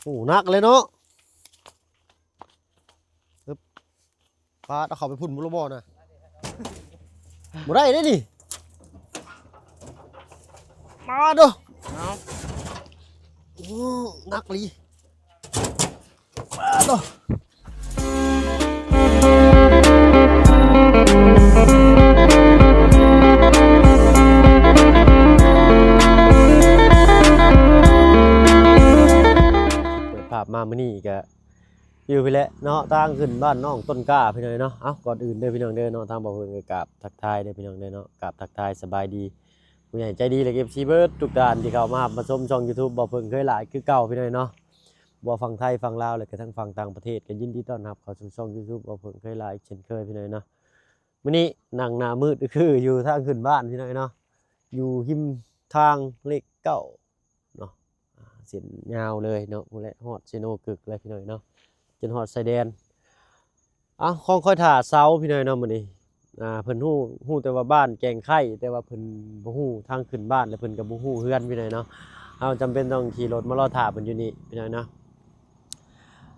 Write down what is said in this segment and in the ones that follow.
อ้นักเลยเนาะปลาเอาเข้าไปพุ่นมุลบอนะบ่ได้ได้นี่มาเด้อนักลีมาเด้อภาพมามื้อนี้ก็อยู่ไปแล้วเนาะทางขึ้นบ้านน้องต้นกล้าพี่น้องเนาะเอ้าก่อนอื่นเด้อพี่น้องเด้อเนาะทางบ่เพิ่นก็กราบทักทายเด้อพี่น้องเด้อเนาะกราบทักทายสบายดีผู้ใหญ่ใจดีและ FC เบิดทุกด้านที่เข้ามาชมช่อง YouTube บ่เพิ่นเคยหลายคือเก่าพี่น้องเนาะบ่ฝั่งไทยฝั่งลาวและก็ทั้งฝั่งต่างประเทศก็ยินดีต้อนรับเข้าสู่ช่อง YouTube บ่เพิ่นเคยหลายเช่นเคยพี่น้องเนาะมื้อนี้นั่งหน้ามืดก็คืออยู่ทางขึ้นบ้านพี่น้องเนาะอยู่หิมทางเลข9เนาะเส้นยาวเลยเนาะพุ่นแหละฮอดเซโนกึกเลยพี่น้องเนาะจนฮอดชายแดนของค่อยถ่าเซาพี่น้อยเนาะมื้อนี้เพิ่นฮู้แต่ว่าบ้านแกงไข่แต่ว่าเพิ่นบ่ฮู้ทางขึ้นบ้านแล้วเพิ่นก็บ่ฮู้เฮือนพี่น้อยเนาะเฮาจำเป็นต้องขี่รถมารอถ่าเพิ่นอยู่นี่พี่น้อยเนาะ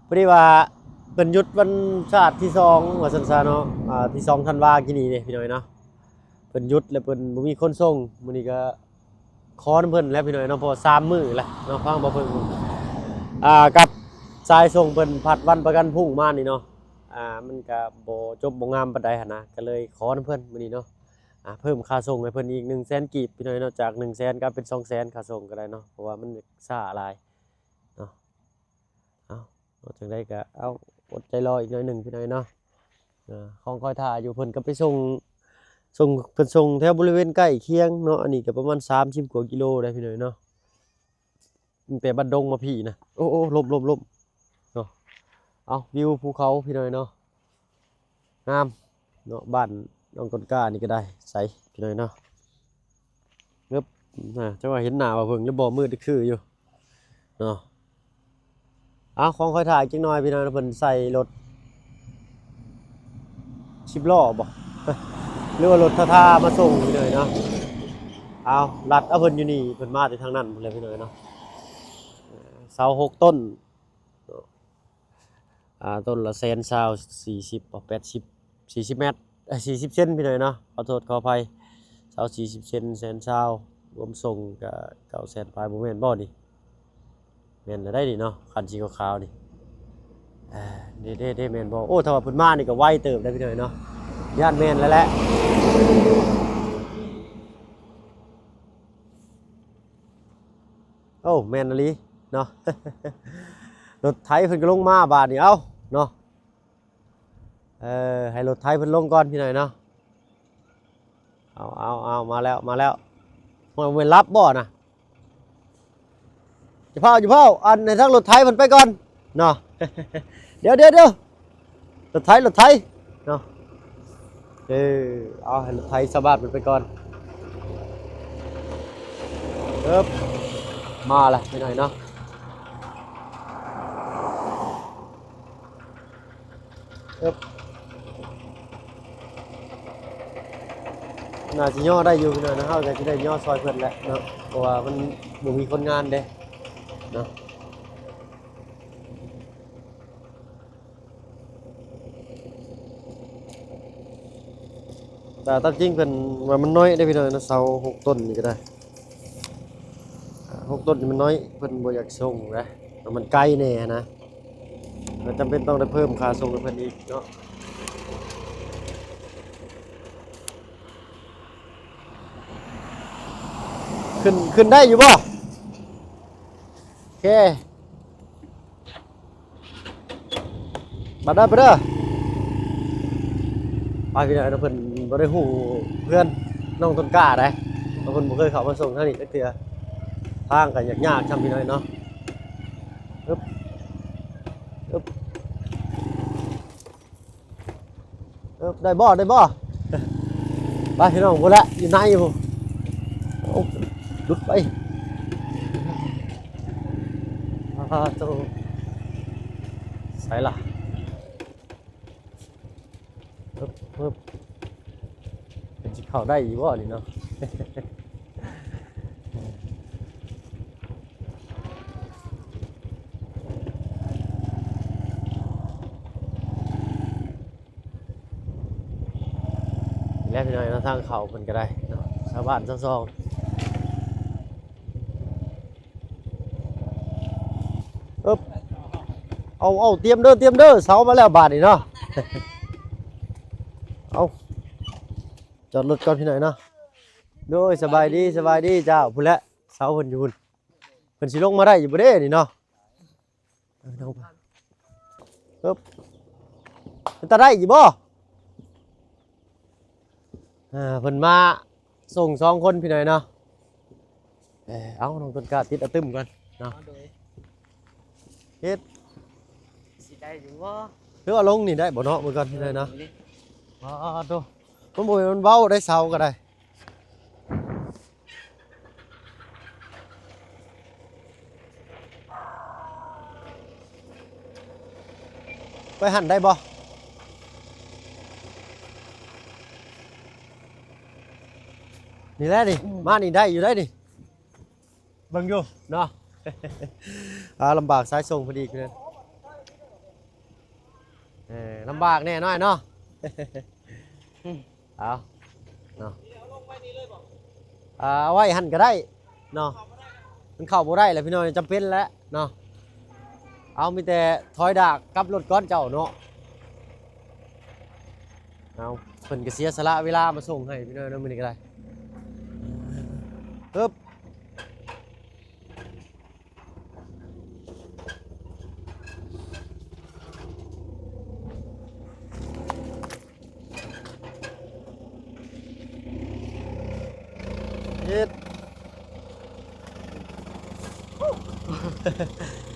พอดีว่าเพิ่นหยุดวันชาติที่2ว่าซั่นซะเนาะที่2ธันวาคมนี้นี่พี่น้อยเนาะเพิ่นหยุดแล้วเพิ่นบ่มีคนส่งมื้อนี้ก็ขอนำเพิ่นแล้วพี่น้อยเนาะเพราะ3มื้อแล้วเนาะฟังบ่เพิ่นกับสายส่งเพิ่นผัดวันประกันพรุ่งมานี่เนาะมันก็บ่จบบ่งามปานใดหั่นนะก็เลยขอนำเพิ่นมื้อนี้เนาะเพิ่มค่าส่งให้เพิ่นอีก 100,000 กีบพี่น้อยเนาะจาก 100,000 ก็เป็น 200,000 ค่าส่งก็ได้เนาะเพราะว่ามันช้าหลายเนาะเอาจังได๋ก็เอาอดใจรออีกหน่อยหนึงพี่น้อยเนาะของคอยท่าอยู่เพิ่นก็ไปส่งเพิ่นส่งแถวบริเวณใกล้เคียงเนาะอันนี้ก็ประมาณ30กว่ากิโลได้พี่น้อยเนาะตั้งแต่บ้านดงมาพี่นะโอ้ลมเนาะเอาวิวภูเขาพี่น้อยเนาะงามเนาะบ้านน้องต้นกล้านี่ก็ได้ใสพี่น้อยเนาะเงบจังว่าเห็นหน้าว่าเพิ่งแล้วบ่มืดคืออยู่เนาะเอาของค่อยถ่ายจังหน่อยพี่น้อยเพิ่นใส่รถ10 ล้อบ่ หรือว่ารถท่ามาส่งพี่น้อยเนาะเอาลัดเอาเพิ่นอยู่นี่เพิ่นมาแต่ทางนั้นพุ่นเลยพี่น้อยเนาะเสา6 ต้นต้นละ120 40 80 40 เมตร40 เซนพี่น้อยเนาะขอโทษขออภัยเสา40 เซน120รวมส่งก็900,000ปลายบ่แม่นบ่นี่แม่นได้ดิเนาะคันสีขาวๆนี่เด้แม่นบ่โอ้ถ้าว่าเพิ่นมานี่ก็ไวเติบได้พี่น้อยเนาะย่านแม่นแล้วแหละโอ้แม่นอีหลีเนาะ รถไถเพิ่นก็ลงมาบาดนี้เอ้าเนาะให้รถไถเพิ่นลงก่อนพี่หน่อยเนาะเอามาแล้วมันเว้นรับบ่น่ะอย่าเผาอันในทางรถไถเพิ่นไปก่อนเนาะ เดี๋ยวรถไถเนาะเอาให้รถไถชาวบ้านเพิ่นไปก่อนมาละพี่หน่อยเนาะน่าจะย่อได้อยู่พี่น้อยนะเฮาก็สิได้ย่อซอยเพิ่นแหละเนาะเพราะว่ามันบ่มีคนงานเด้เนาะแต่ตามจริงเพิ่นว่ามันน้อยได้พี่น้อยนะเสา6 ต้นนี่ก็ได้6 ต้นนี่มันน้อยเพิ่นบ่อยากส่งนะมันไกลแน่นะก็จำเป็นต้องได้เพิ่มค่าส่งให้เพิ่นอีกเนาะขึ้นได้อยู่บ่โอเคมาได้ไปเด้อไปพี่น้อยนะเพิ่นบ่ได้ฮู้เพื่อนน้องต้นกล้าได้เพราะเพิ่นบ่เคยเข้ามาส่งทางนี้จักเทื่อทางก็ยากๆจำพี่น้อยเนาะอึ๊บได้บ่ไปพี่น้องพุ่นละอยู่ในอยู่โอ้ดุดไปโตใส่ล่ะเป็นสิเข้าได้อีบ่นี่เนาะ แล้วพี่น้อยเนาะทางเขาเพิ่นก็ได้เนาะชาวบ้านชาวซองอึ๊บเอาเตรียมเด้อเสามาแล้วบาดนี่เนาะ เอาจอดรถก่อนพี่น้อยเนาะโดยสบายดีเจ้าพุ่นแหละเสาเพิ่นอยู่พุ่นเพิ่นสิลงมาได้อยู่บ่เด้นี่เนาะเอาน้องไปอึ๊บมันตาได้อยู่บ่เพิ่นมาส่ง2คนพี่น้อยเนาะเอาน้องต้นกล้าติดอะตึมก่อนเนาะเฮ็ด สิได้อยู่บ่ หรือว่าลงนี่ได้บ่เนาะมื้อก่อนพี่น้อยเนาะอ๋อโตมันบ่มันเว้าได้เสาก็ได้ไปหั่นได้บ่นี่แหละนี่มานี่ได้อยู่ได้นี่เบิ่งอยู่เนาะ ลำบากสายส่งพอดีเกินลำบากแน่น้อยเนาะ เอาเนาะเอาไว้หั่นก็ได้เนาะมันเข้าบ่ได้แหละพี่น้อยจำเป็นแล้วเนาะเอามีแต่ถอยดากกลับรถก้อนเจ้าเนาะเอาเพิ่นก็เสียสละเวลามาส่งให้พี่น้อยเนาะมื้อนี้ก็ได้ปึ๊บเฮ็ด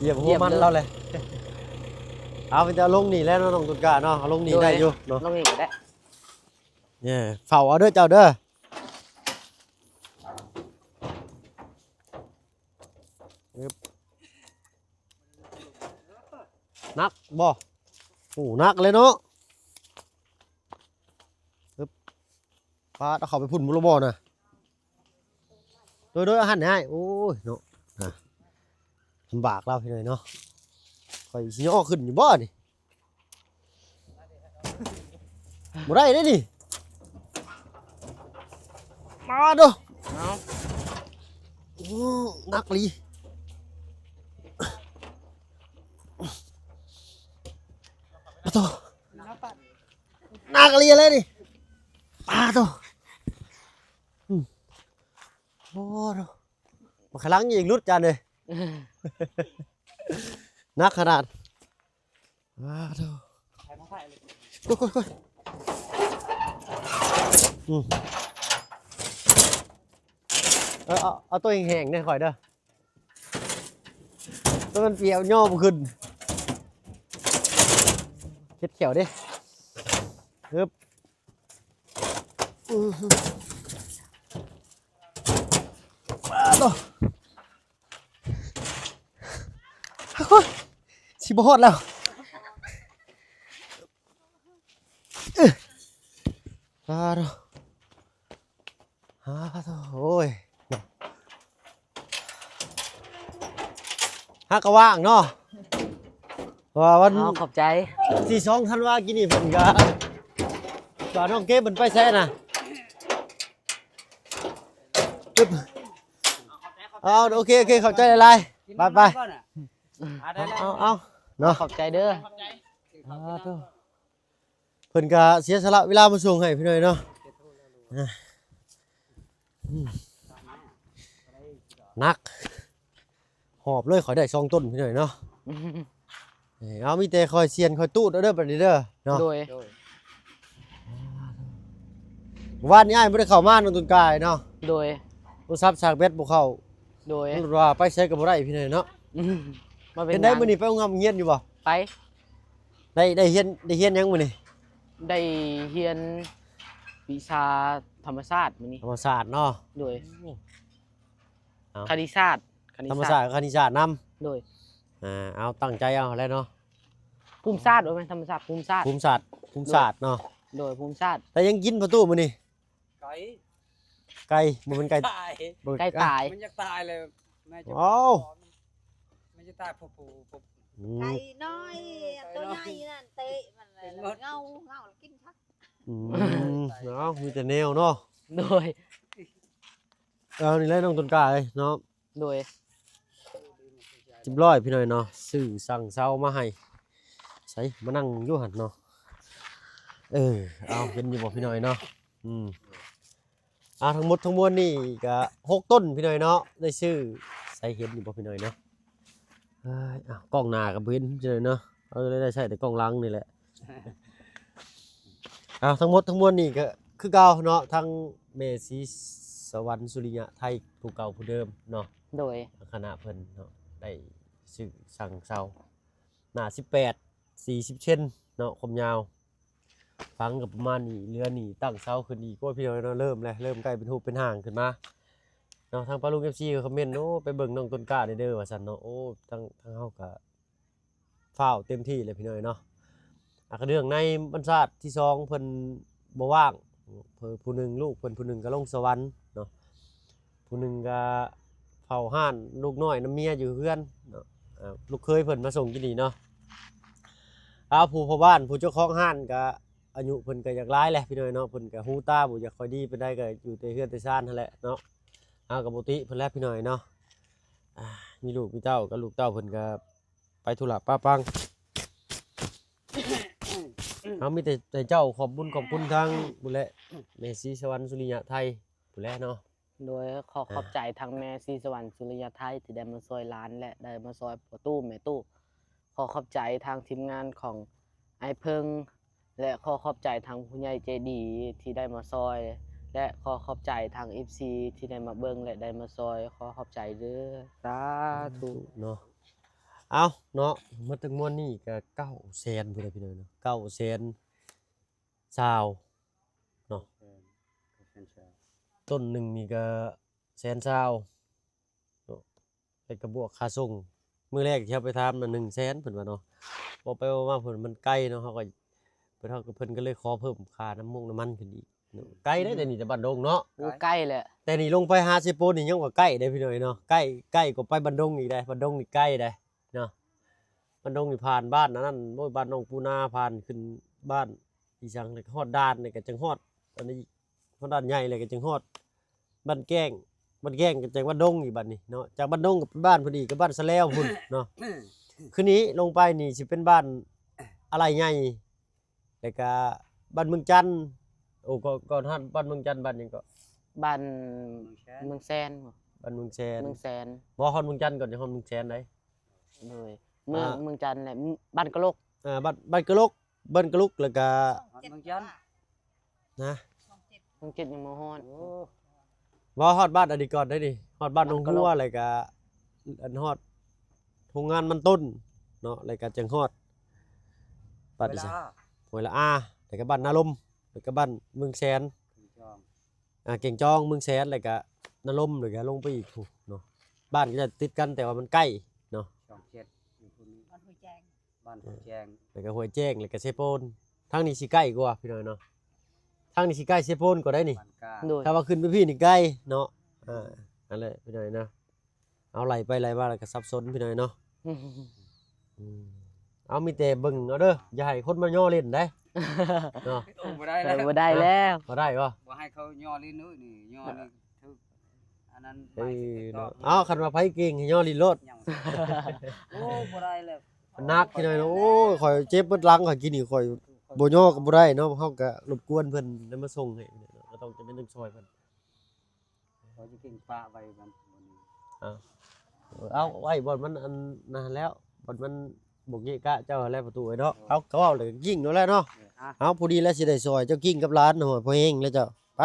เหยียบหัวมันเราเลย เอาไปจะลงนี่แล้วเนาะน้องตุนกาเนาะเอาลงนี่ได้อยู่เนาะ ลงนี่ก็ได้ เนี่ยเฝ้าเอาเด้อเจ้าเด้อนักบ่โอ้นักเลยเนาะปลาเอาเข้าไปพุ่นบุรบ่นะโดยอาหารให้โอ้ยเนาะลำบากเราพี่หน่อยเนาะคอยสิย่อขึ้นอยู่บ่นี่บ่ได้เด้นี่มาเด้อ เอา นักลีปะโตนักลีอะไรนี่ปลาโตโอ้โหมาขลังยิงรุดจานเลย นักขนาดว้าวดูก้อยเอาตัวแห้งๆเนี่ยข่อยเด้อตัวมันเปรี้ยวย่อมขึ้นเช็ดเขียวดิฮึบตัวชิบฮอดแล้วโอ้ยฮักก็ว่างเนาะว่าวัน เอาขอบใจ ที่2ธันวาคมกินนี่เพิ่นก็น้องเก็บเพิ่นไปแซ่น่ะปึ๊บเอาโอเคเข้าใจหลายๆไปเอาเนาะ ขอบใจเด้อ เพิ่นก็เสียสละเวลามาส่งให้พี่หน่อยเนาะนักหอบเลยขอยได้2ต้นพี่หน่อยเนาะเอามีแต่คอยเซียนคอยตู้เด้อบัดนี้เด้อเนาะ โดย ว่านนี้อ้ายบ่ได้เข้ามาน้องตุนกายเนาะ โดย โทรศัพท์สากเบ็ดบ่เข้า โดย ว่าไปใช้ก็บ่ได้พี่หน่อยเนาะ มาเป็ เป็น น ได้ งาน มื้อนี้ไปโรงงานเฮียนอยู่บ่ ไป ได้เฮียนยังมื้อนี้ ได้เรียนวิชาธรรมศาสตร์มื้อนี้ ธรรมศาสตร์เนาะ โดย เอา คณิตศาสตร์ ธรรมศาสตร์กับคณิตศาสตร์นำ โดย เอาตั้งใจเอาแล้วเนาะ ภูมิศาสตร์ว่าแม่นธรรมศาสตร์ภูมิศาสตร์ ภูมิศาสตร์เนาะ โดยภูมิศาสตร์ แต่ยังกินประตูมื้อนี้ ไก่ ไก่บ่เป็นไก่ ตาย บ่ ใกล้ตาย มันจะตายเลยแม่จะ อ้าว มันจะตายผูผู อืม ไก่น้อยตัวใหญ่นั่นเตะมันเลยแล้วเงาแล้วกินชัก เนาะมีแต่แนวเนาะ โดย เอานี่แหละน้องต้นกล้าเอ้ยเนาะ โดย 100พี่น้อยเนาะซื้อสั่งเซามาให้ใส่มานั่งอยู่หั่นเนาะเอาเห็นอยู่บ่พี่น้อยเนาะทั้งหมดทั้งมวลนี่ก็6ต้นพี่น้อยเนาะได้ซื้อใส่เห็นอยู่บ่พี่น้อยเนาะกล้องหน้าก็บ่เห็นพี่น้อยเนาะเอาเลยได้ใช้แต่กล้องหลังนี่แหละทั้งหมดทั้งมวลนี่ก็คือเก่าเนาะทั้งเมซีสวรรค์สุริยะไทยผู้เก่าผู้เดิมเนาะ โดย คณะเพิ่นเนาะได้ซื้อสั่งเซาหน้า18 40เซนเนาะความยาวฟังกับประมาณนี้เรือนี่ตั้งเซาขึ้นอีกโอ้ยพี่น้อยเนาะเริ่มใกล้เป็นรูปเป็นห่างขึ้นมาเนาะทางปาลุง FC ก็คอมเมนต์โอ้ไปเบิ่งน้องต้นกล้าเด้อว่าซั่นเนาะโอ้ทั้งเฮาก็ฟ้าวเต็มที่เลยพี่น้อยเนาะก็เรื่องในบรรษัทที่2เพิ่นบ่ว่างผู้หนึงลูกเพิ่นผู้หนึงก็ลงสวรรค์เนาะผู้หนึงก็เผาห่านลูกน้อยน้ำเมียอยู่เพื่อนเนาะลูกเคยเพิ่นมาส่งกินนี่เนาะผู้พ่อบ้านผู้เจ้าของห่านก็อายุเพิ่นก็อยากหลายแหละพี่น้อยเนาะเพิ่นก็ฮู้ตาบ่อยากค่อยดีปานใดก็อยู่แต่เฮือนแต่ซ่านนั่นแหละเนาะก็บ่ติเพิ่นแลพี่น้อยเนาะมีลูกมีเต้าก็ลูกเต้าเพิ่นก็ไปธุระป้าปังมีแต่เจ้าขอบคุณทางบุแลเมซีสวรรค์สุริยะไทยบุแลเนาะ โดยขอบใจทางแม่ซีสวรรค์สุริยะไทยที่ได้มาซอยร้านและได้มาซอยประตูแม่ตู้ขอบใจทางทีมงานของไอเพิงและขอบใจทางผู้ใหญ่ใจดีที่ได้มาซอยและขอบใจทาง FC ที่ได้มาเบิ่งและได้มาซอยขอบใจเด้อสาธุ เนาะเอาเนาะมาถึงมวลนี่ก็900,000พุ่นน่ะพี่น้อยเนาะ900,000ซาวเนาะต้นหนึงนี่ก็100,000ซาวเนาะแล้วก็บวกค่าส่งมื้อแรกที่เฮาไปทำน่ะ100,000เพิ่นว่าเนาะบ่ไปบ่มาเพิ่นมันไกลเนาะเฮาก็เพิ่นก็เลยขอเพิ่มค่าน้ำมันขึ้นอีกเนาะไกลเด้แต่นี่แต่บ้านดงเนาะ ใกล้แหละ แต่นี่ลงไปหาเซโปนนี่ยังว่าใกล้ได้พี่น้อยเนาะใกล้กว่าไปบันดงอีกได้บันดงนี่ใกล้ได้เนาะบันดงนี่ผ่านบ้านนั่นโอ้ยบ้านน้องปูนาผ่านขึ้นบ้านอีสังเลยฮอดด่านนี่ก็จังฮอดอันนี้ฮอดด่านใหญ่เลยก็จังฮอดบ้านแก้งก็จังบ้านดงอีกบัดนี้เนาะจากบ้านดงกับบ้านพอดีกับบ้านสะแล้วพุ่นเนาะคืนนี้ลงไปนี่สิเป็นบ้านอะไรใหญ่แล้วก็บ้านเมืองจันทน์โอ้ก่อนฮอดบ้านเมืองจันทน์บ้านหยังก็ บ้านเมืองแซน บ้านเมืองแซน เมืองแซน บ่ฮอดเมืองจันทน์ก่อนจะฮอดเมืองแซนได้ เลยเมืองจันทน์แหละบ้านกะโลก บ้านกะลุกแล้วก็ เมืองจันทน์ นะ เมืองเจ็ดยังบ่ฮอด บ่ฮอดบ้านอดีตก่อนได้ดิฮอดบ้านหนองหัวแล้วก็อันฮอดโรงงานมันต้นเนาะแล้วก็จังฮอดบ้านอีสานห้วยละอาแล้วก็บ้านนาลมแล้วก็บ้านเมืองแสนเก่งจองเมืองแสนแล้วก็นาลมแล้วก็ลงไปอีกเนาะบ้านก็จะติดกันแต่ว่ามันใกล้เนาะ 27อยู่พุ่นบ้านห้วยแจงแล้วก็ห้วยแจ้งแล้วก็เซโปนทางนี้สิใกล้กว่าพี่น้อยเนาะทางนี้สิใกล้เซโปนกว่าได้นี่ บ้านกา โดย ถ้าว่าขึ้นไปพี่นี่ใกล้เนาะนั่นแหละพี่น้อยนะเอาไหลไปไหลมาแล้วก็ซับซ้อนพี่น้อยเนาะเอามีแต่เบิ่งเอาเด้ออย่าให้คนมาย่อเล่นได้เนาะ โอ้บ่ได้แล้ว บ่ได้แล้ว บ่ได้บ่ บ่ให้เขาย่อลิ้นนู้นนี่ย่อนี่ทึกอันนั้น เนาะเอาคันว่าไผเก่งให้ย่อลิ้นโลด ยังโอ้บ่ได้แล้ว มันนักพี่น้อยเนาะโอ้ยข่อยเจ็บเบิดหลังข่อยกินนี่ข่อยบ่ย่อก็บ่ได้เนาะเฮาก็รบกวนเพิ่นได้มาส่งให้เนาะก็ต้องจะเป็นต้องช่วยเพิ่น เขาจะกินปลาไว้กันมื้อนี้ เอาไว้บ่มันอันนั้นแล้วบ่มันบ่เกะกะเจ้าแล้วประตูไอ้เนาะเอาก็เว้าเลยยิงเนาะแล้วเนาะ เอาผู้ดีแล้วสิได้ซอยเจ้ากิ้งกับร้านโหยพอเฮงแล้วเจ้าไป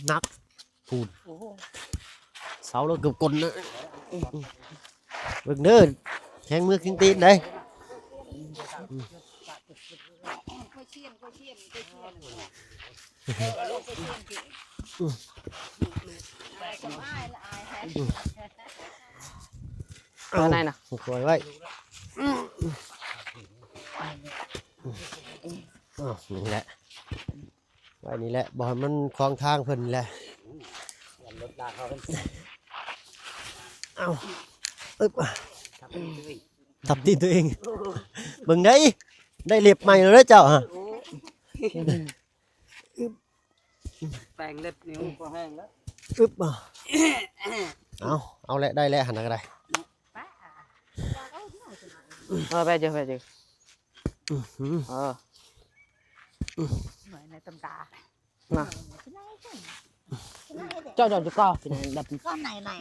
หนักพูดเสาแล้วเกือบกลนะเบิ่งเด้อแข้งมือแข้งตีนได้เอาไหนน่ะ ปล่อยไว้นี่แหละไว้นี่แหละบ่ให้มันขวางทางเพิ่นแหละเอาอึ๊บ ทับตีนตัวเองเบิ่งได้เล็บใหม่แล้วเด้อเจ้าฮะ แต่งเล็บนิ้วก็แห้งแล้ว อึ๊บเอาแหละได้แล้วหันหน้าก็ได้ ไปเจอNgười này tầm tà. มา Cái này chứ. Cái này để เจ้าจะก้าวเป็นดับ con này này.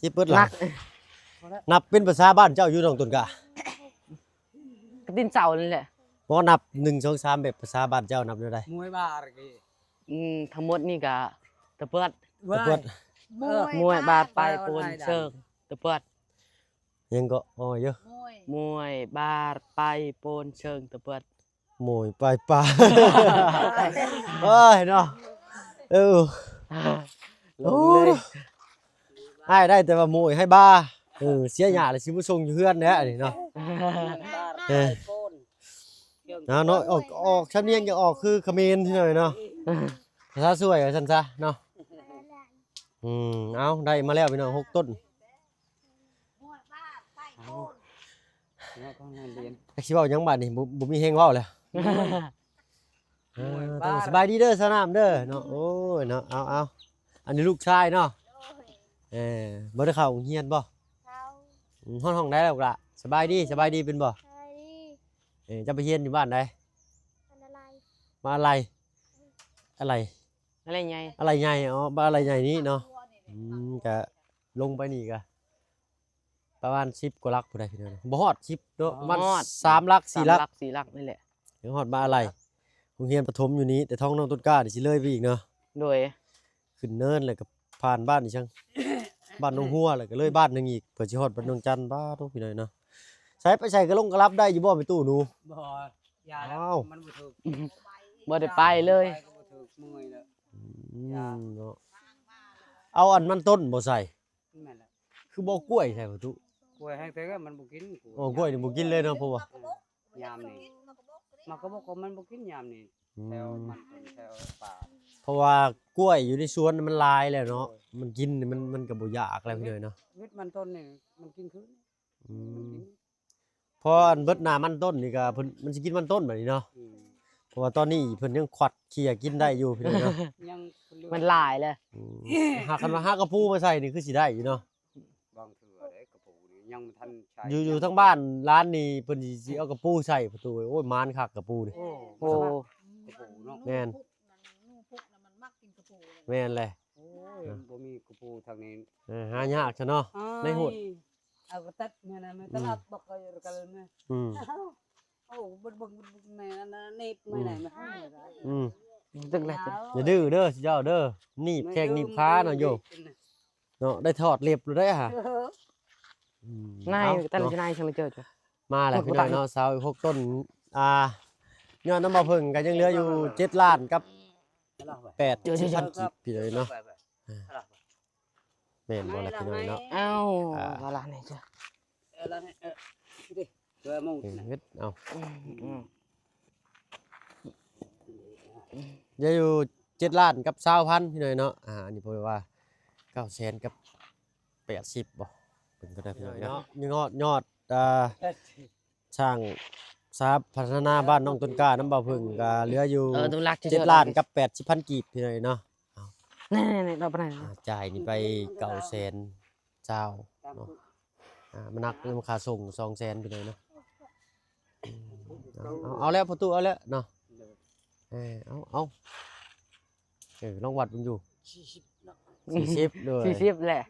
ที่เปิดหลั นั ง ก นับเป็นภาษาบ้านเจ้าอยู่น้องต้นกะ กระตินเสานี่แหละ บ่นับ1 2 3แบบภาษาบ้านเจ้านับได้ได มวยบาร์กี่ ทั้งหมดนี่ก็ตะเปิด ตะเปิด มวยบาดไปปูนเชิงตะเปิด ยังก็อ๋อเยอะ Môi. มวยบาดไปปูนเชิงตะเปิด โมยปลายปลาเอ้ยเนาะลงเลย ให้ได้แต่ว่าโมยให้บ้าเสียหญ้าเลยสิบ่ส่งอยู่เฮือนแหละนี่เนาะ เนาะออกสำเนียงจะออกคือเขมรที่หน่อยเนาะภาษาสวยว่าซั่นซะเนาะเอาได้มาแล้วพี่น้อง6 ต้น Môi ba tay côn. แล้วก็นั่นเรียน จักสิเว้าหยังบัดนี้บ่มีแฮงเว้าแล้วต้องสบายดีเด้อสนามเด้อเนาะโอ้ยเนาะเอาอันนี้ลูกชายเนาะบ่ได้เข้าโรงเรียนบ่ Sao? ห้องได้แล้วล่ะสบายดีเป็นบ่ Đây đi. จะไปเรียนอยู่บ้านใด Ăn lại. มาอะไร อะไรไง อะไรใหญ่อ๋อบ้านอะไรใหญ่นี้เนาะก็ลงไปนี่ก็ประมาณ10 กว่าลักผู้ใดพี่น้องบ่ฮอด10เนาะประมาณ3 ลัก 4 ลัก 4 ลักนี่แหละ ถึงฮอดมาอะไรโรงเรียนประถมอยู่นี้แต่ท้องน้องต้นกล้านี่สิเลยไปอีกเนาะ โดย ขึ้นเนินแล้วก็ผ่านบ้านนี่ช่างบ้านน้องหัวแล้วก็เลยบ้านหนึงอีกเพื่อสิฮอดบ้านน้องจันทร์บ้าทุกพี่น้อยเนาะใช้ไปใช้ก็ลงก็รับได้อยู่บ่ไปตู้หนู บ่ยาแล้ว อ้าว มันบ่ถูก บ่ได้ไปเลย ไปก็บ่ถูกมวยแล้ว เนาะเอาอันมันต้นบ่ใส่ แม่นแหละ คือบ่กล้วยใส่ประตู กล้วยแห้งแต่ก็มันบ่กิน โอ้กล้วยนี่บ่กินเลยเนาะเพราะว่าย ามนี่มันก็บอกว่ามันบ่กินยามนี่แถวมันเป็นแถวป่า เพราะว่ากล้วยอยู่ในสวนมันลายแล้วเนาะมันกินนี่มันก็บ่อยากแล้วพี่น้อยเนาะ วิตมันต้นนี่มันกินคืน อื มัน ม กิน พออันเบิดหน้ามันต้นนี่ก็เพิ่นมันสิกินมันต้นแบบนี้เนาะ อืม เพราะว่าตอนนี้เพิ่นยังขวัดเขี่ยกินได้อยู่พี่น้อยเนาะ ยังเลือก มันหลายเลย หาคันว่าหากระปูมาใส่นี่คือสิได้อยู่เนาะ บางเถื่อได้กระปูนี่ยังบ่ทันใช้ อยู่ทั้งบ้านร้านนี่เพิ่นสิเอากระปูใส่ประตูไว้โอ้ยมานคักกระปูนี่ โอ้ โอ้ กระปูเนาะ แม่น Phúc là mình mắc kinh cà phù này. แม่นเลย โอ้ยบ่มีกระปูทางนี้ หายากซะเนาะ ในโหด เอากระตัดแม่นะแม่ตลาดบอกก็อยู่กันแม่ อืม โอ้บึกแม่นะนี่ไม่ไหนมาให้ อืม ตึกแหละ อย่าดื้อเด้อสิเจ้าเด้อหนีบแข้งหนีบขาเนาะโยเนาะได้ถอดเล็บเลยได้อฮะอืม นาย เอ แต่ละ เนาะ นายช่างเจอจ้ะ มาแล้ว โอ้ย พี่น้อยเนาะสาวอีก6 ต้นยอดน้ำมะเพิ่งก็ยังเหลืออยู่7 ล้านกับ8 พันกีบพี่น้อยเนาะแม่นบ่ล่ะพี่น้อยเนาะ เอ้าอะไรเนี่ยจ้ะ ดิเพื่อมุ่ง เฮ็ดเอา อืม เหลืออยู่7 ล้านกับ20,000พี่น้อยเนาะอันนี้เพราะว่า900,000กับ80บ่เพิ่นก็ได้พี่น้อยเนาะยอดช่างทรัพย์พัฒนาบ้านน้องต้นกล้าน้ำบ่าวพึ่งก็เหลืออยู่ ตัวรัก 7 ล้านกับ80,000กีบพี่น้อยเนาะ นี่เราไปไหน จ่ายนี่ไป900,000เจ้าเนาะมันนักราคาส่ง200,000พี่น้อยเนาะเอาแล้วประตูเอาแล้วเนาะเอาลองวัดมันอยู่40ด้วย 40แหละ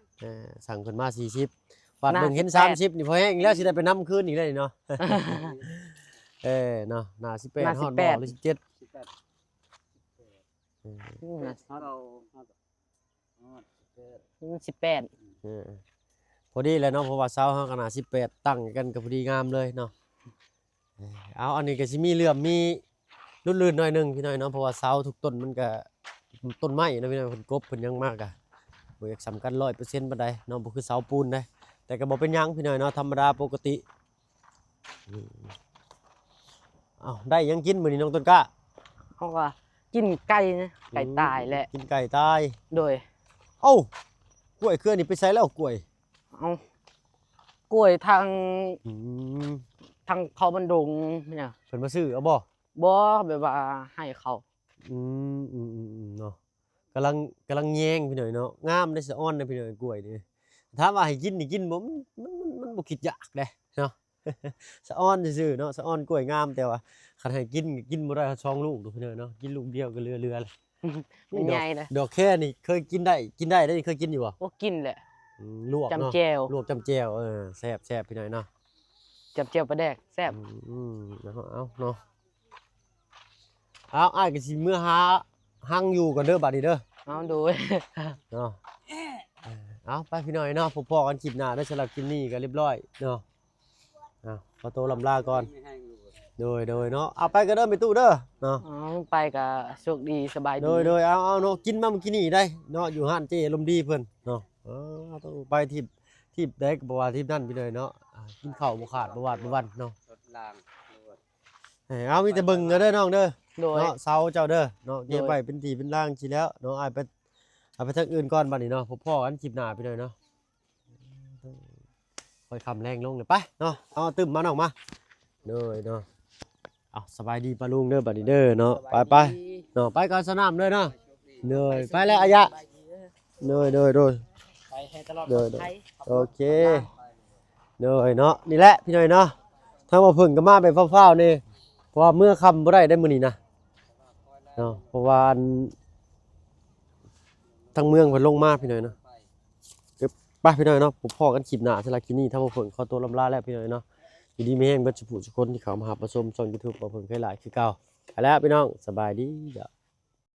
สั่งเพิ่นมา40วัดเบิ่งเห็น น่า18 30นี่พอแห้งแล้วสิได้ไปนำคืนอีกได้เนาะ เนาะหน้า18ฮอดบ่หรือ17 18 พอดีแล้วเนาะเพราะว่าเสาเฮาขนาด18ตั้งกันก็พอดีงามเลยเนาะเอาอันนี้ก็สิมีเลื่อมมีลื่นๆหน่อยหนึงพี่น้อยเนาะเพราะว่าเสาทุกต้นมันก็ต้นไม้นะพี่น้อยเพิ่นกบเพิ่นยังมากอะบ่อยากสำคัญ100%ปานใดเนาะบ่คือเสาปูนได้แต่ก็บ่เป็นหยังพี่น้อยเนาะธรรมดาปกติได้ยังกินมื้อนี้น้องต้นกล้า เขาก็ กินไก่นะไก่ตายแหละ กินไก่ตาย โดย เอ้ากล้วยเครือนี่ไปใส่แล้วกล้วย เอากล้วยทาง อืม ทางเขาบันดงเนี่ย เพิ่นมาซื้อเอาบ่ บ่แบบว่าให้เขา เนาะกำลังแยงพี่หน่อยเนาะงามได้สะอ้อนได้พี่หน่อยกล้วยนี่ถามว่าให้กินนี่กินบ่มันบ่คิดยากเด้เนาะ สะอ้อนซื่อๆเนาะสะอ้อนกล้วยงามแต่ว่าคันให้กินก็กินบ่ได้สองลูกพี่หน่อยเนาะกินลูกเดียวก็เรือๆเลย มันใหญ่เลย ดอกแค่นี่เคยกินได้ได้เคยกินอยู่บ่ โอ้กินแหละ ลวกเนาะ จำแจว ลวกจำแจวแซ่บพี่หน่อยเนาะ จับเจียวปลาแดกแซ่บ เอาเนาะเอาอ้ายก็สิมื้อหาหั่งอยู่กันเด้อบัดนี้เด้อ เอาดู เนาะเอาไปพี่หน่อยเนาะพบกันคลิปหน้าได้สำหรับคลิปนี้ก็เรียบร้อยเนาะขอตัวลำลาก่อน ไม่ให้อยู่ โดยเนาะเอาไปกันเด้อไปตู้เด้อเนาะ เอาไปก็โชคดีสบายดี โดยเอาเนาะกินมาเมื่อกี้นี่ได้เนาะอยู่ห้านเจลมณ์ดีเพิ่นเนาะต้องไปทีบได้ก็บ่ว่าทีบนั่นพี่หน่อยเนาะกินข้าวบ่ขาดบ่หวาดบ่หวันเนาะ รถรางรถ เอามีแต่เบิ่งเด้อน้องเด้อ โดย เนาะเสาเจ้าเด้อเนาะเก็บไว้เป็นที่เป็นร่างสิแล้วเนาะเอาไปทางอื่นก่อนบัดนี้เนาะพบพ่อกันคลิปหน้าพี่หน่อยเนาะค่อยคำแรงลงเลยไปเนาะเอาตึมมาน้องมาเด้อเนาะเอาสบายดีปะลุงเด้อบัดนี้เด้อเนาะไปเนาะไปก่อนสนามเด้อเนาะเด้อไปแล้วอายะเด้อ ไปให้ตลอด เด้อ ไทย โอเคเด้อเนาะนี่แหละพี่หน่อยเนาะถ้ามาเพิ่งก็มาไปฟ้าวๆนี่เพราะว่าเมื่อค่ำบ่ได้มื้อนี้นะเนาะเพราะว่าทั้งเมืองเพิ่นลงมาพี่หน่อยเนาะไปพี่หน่อยเนาะผมพอกันคลิปหน้าสำหรับคลิปนี้ถ้ามาเพิ่งขอตัวลำลาแล้วพี่หน่อยเนาะอยู่ดีมีแห้งเบิดสุขทุกคนที่เข้ามาหาประชมช่อง YouTube บ่เพิ่งเคยหลายคือเก่าไปแล้วพี่น้องสบายดีจ้ะ